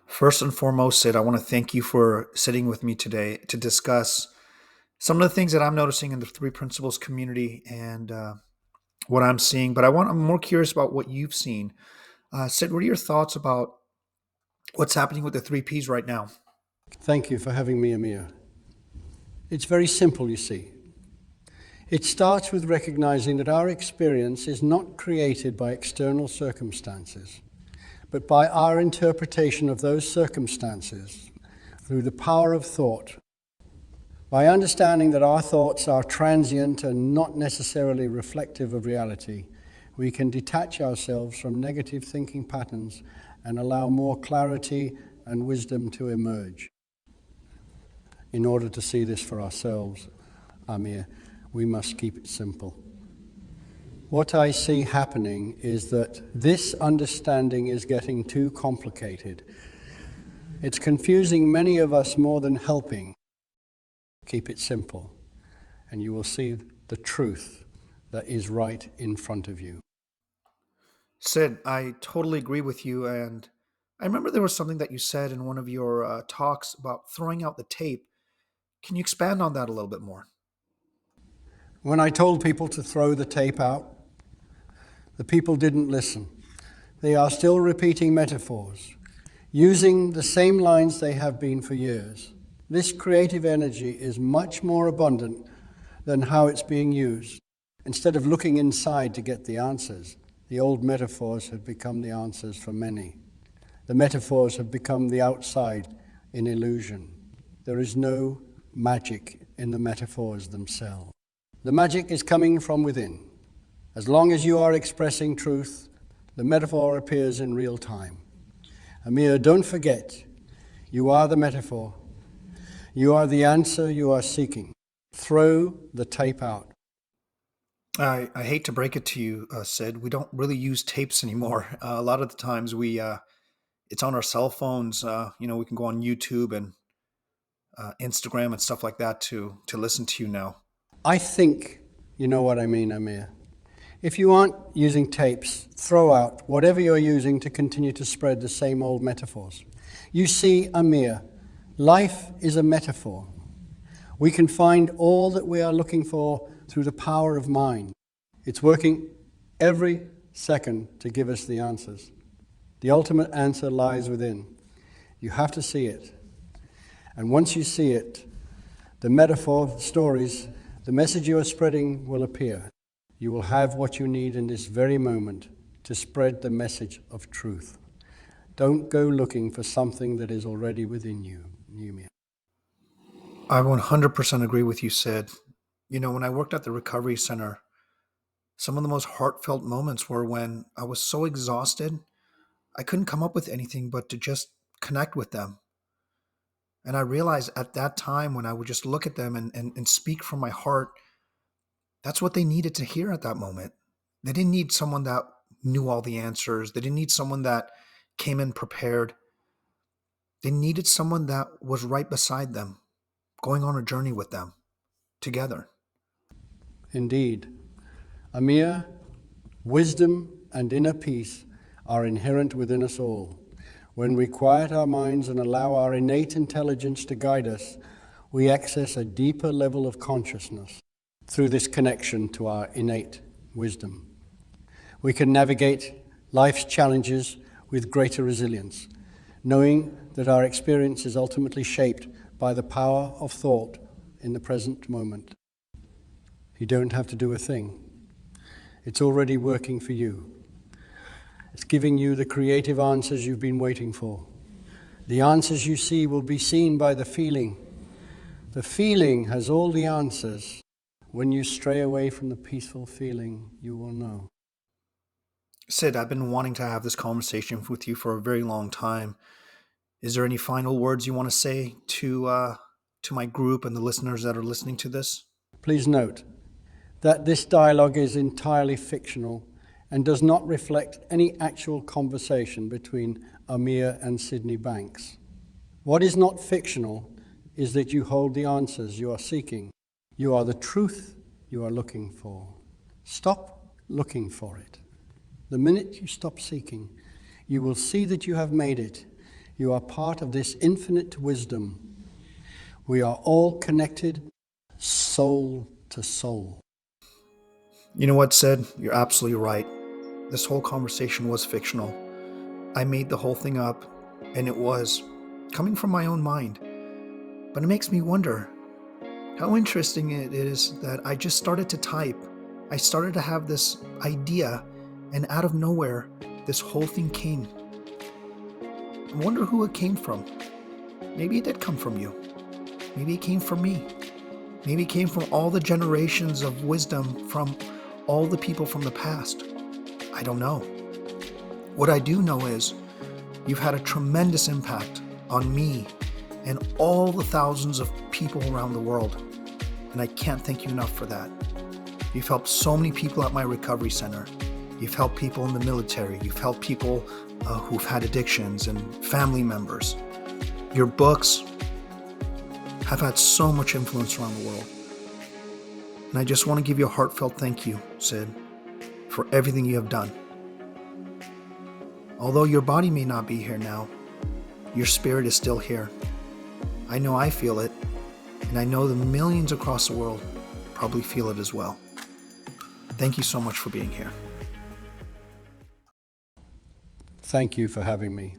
First and foremost, Sid, I want to thank you for sitting with me today to discuss some of the things that I'm noticing in the Three Principles community and what I'm seeing. But I'm more curious about what you've seen. Sid, what are your thoughts about what's happening with the three Ps right now? Thank you for having me, Amir. It's very simple, you see. It starts with recognizing that our experience is not created by external circumstances, but by our interpretation of those circumstances through the power of thought. By understanding that our thoughts are transient and not necessarily reflective of reality, we can detach ourselves from negative thinking patterns and allow more clarity and wisdom to emerge. In order to see this for ourselves, Amir, we must keep it simple. What I see happening is that this understanding is getting too complicated. It's confusing many of us more than helping. Keep it simple, and you will see the truth that is right in front of you. Sid, I totally agree with you. And I remember there was something that you said in one of your talks about throwing out the tape. Can you expand on that a little bit more? When I told people to throw the tape out, the people didn't listen. They are still repeating metaphors, using the same lines they have been for years. This creative energy is much more abundant than how it's being used. Instead of looking inside to get the answers, the old metaphors have become the answers for many. The metaphors have become the outside in illusion. There is no magic in the metaphors themselves. The magic is coming from within. As long as you are expressing truth, the metaphor appears in real time. Amir, don't forget, you are the metaphor. You are the answer you are seeking. Throw the tape out. I hate to break it to you, Sid. We don't really use tapes anymore. A lot of the times it's on our cell phones. We can go on YouTube and Instagram and stuff like that to listen to you now. I think you know what I mean, Amir. If you aren't using tapes, throw out whatever you're using to continue to spread the same old metaphors. You see, Amir, life is a metaphor. We can find all that we are looking for through the power of mind. It's working every second to give us the answers. The ultimate answer lies within. You have to see it. And once you see it, the metaphor, the stories, the message you are spreading will appear. You will have what you need in this very moment to spread the message of truth. Don't go looking for something that is already within you, Yumia. I 100% agree with you, Sid. When I worked at the recovery center, some of the most heartfelt moments were when I was so exhausted, I couldn't come up with anything but to just connect with them. And I realized at that time when I would just look at them and speak from my heart, that's what they needed to hear at that moment. They didn't need someone that knew all the answers. They didn't need someone that came in prepared. They needed someone that was right beside them, going on a journey with them together. Indeed, Amir, wisdom and inner peace are inherent within us all. When we quiet our minds and allow our innate intelligence to guide us, we access a deeper level of consciousness through this connection to our innate wisdom. We can navigate life's challenges with greater resilience, knowing that our experience is ultimately shaped by the power of thought in the present moment. You don't have to do a thing. It's already working for you. It's giving you the creative answers you've been waiting for. The answers you see will be seen by the feeling. The feeling has all the answers. When you stray away from the peaceful feeling, you will know. Sid, I've been wanting to have this conversation with you for a very long time. Is there any final words you want to say to my group and the listeners that are listening to this? Please note that this dialogue is entirely fictional and does not reflect any actual conversation between Amir and Syd Banks. What is not fictional is that you hold the answers you are seeking. You are the truth you are looking for. Stop looking for it. The minute you stop seeking, you will see that you have made it. You are part of this infinite wisdom. We are all connected, soul to soul. You know what, Sid? You're absolutely right. This whole conversation was fictional. I made the whole thing up, and it was coming from my own mind. But it makes me wonder how interesting it is that I just started to type. I started to have this idea, and out of nowhere, this whole thing came. I wonder who it came from. Maybe it did come from you. Maybe it came from me. Maybe it came from all the generations of wisdom from all the people from the past. I don't know. What I do know is you've had a tremendous impact on me and all the thousands of people around the world, and I can't thank you enough for that. You've helped so many people at my recovery center. You've helped people in the military. You've helped people who've had addictions and family members. Your books have had so much influence around the world. And I just want to give you a heartfelt thank you, Syd, for everything you have done. Although your body may not be here now, your spirit is still here. I know I feel it, and I know the millions across the world probably feel it as well. Thank you so much for being here. Thank you for having me.